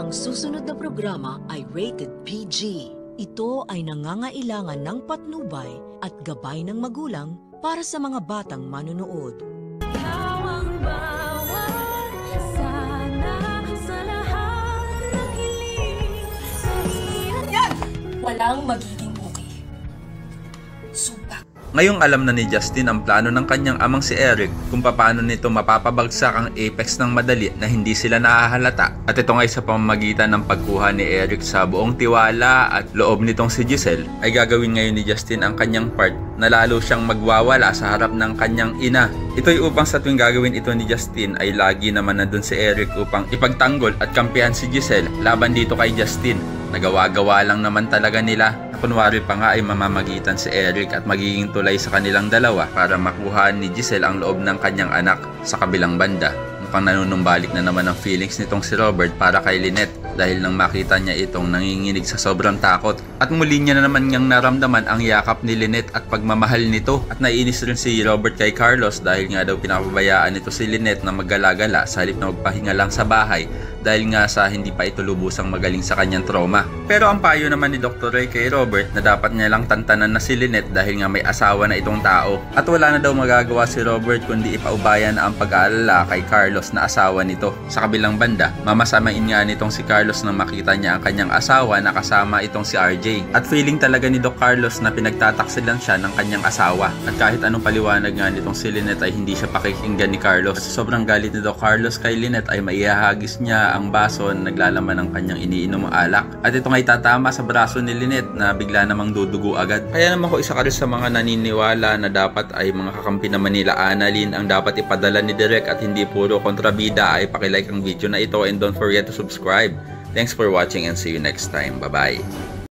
Ang susunod na programa ay rated PG. Ito ay nangangailangan ng patnubay at gabay ng magulang para sa mga batang manunood. Ikaw ang bawat sana sa lahat ng hiling. Yan! Walang magiging okay. Supak. Ngayong alam na ni Justin ang plano ng kanyang amang si Eric kung paano nito mapapabagsak ang Apex ng madali na hindi sila nahahalata. At ito nga sa pamamagitan ng pagkuha ni Eric sa buong tiwala at loob nitong si Giselle ay gagawin ngayon ni Justin ang kanyang part na lalo siyang magwawala sa harap ng kanyang ina. Ito'y upang sa tuwing gagawin ito ni Justin ay lagi naman nandun si Eric upang ipagtanggol at kampihan si Giselle laban dito kay Justin. Nagawa-gawa lang naman talaga nila. Kunwari pa nga ay mamamagitan si Eric at magiging tulay sa kanilang dalawa para makuha ni Giselle ang loob ng kanyang anak sa kabilang banda. Mukhang nanunumbalik na naman ang feelings nitong si Robert para kay Lynette dahil nang makita niya itong nanginginig sa sobrang takot. At muli niya na naman niyang naramdaman ang yakap ni Lynette at pagmamahal nito. At naiinis rin si Robert kay Carlos dahil nga daw pinapabayaan nito si Lynette na maggala-gala sa halip na magpahinga lang sa bahay dahil nga sa hindi pa ito lubusang magaling sa kanyang trauma. Pero ang payo naman ni Dr. Ray kay Robert na dapat niya lang tantanan na si Lynette dahil nga may asawa na itong tao. At wala na daw magagawa si Robert kundi ipaubayan ang pag-aalala kay Carlos na asawa nito. Sa kabilang banda, mamasamain nga nitong si Carlos na makita niya ang kanyang asawa na kasama itong si RJ. At feeling talaga ni Doc Carlos na pinagtataksilan siya ng kanyang asawa. At kahit anong paliwanag nga nitong si Lynette ay hindi siya pakikinggan ni Carlos. Sobrang galit ni Doc Carlos kay Lynette ay maihahagis niya ang baso na naglalaman ng kanyang iniinom alak. At ito nga itatama sa braso ni Lynette na bigla namang dudugo agad. Kaya naman ko isa ka rin sa mga naniniwala na dapat ay mga kakampi naman nila Annalyn ang dapat ipadala ni Direk at hindi puro kontrabida. Ay pakilike ang video na ito and don't forget to subscribe. Thanks for watching and see you next time. Bye-bye.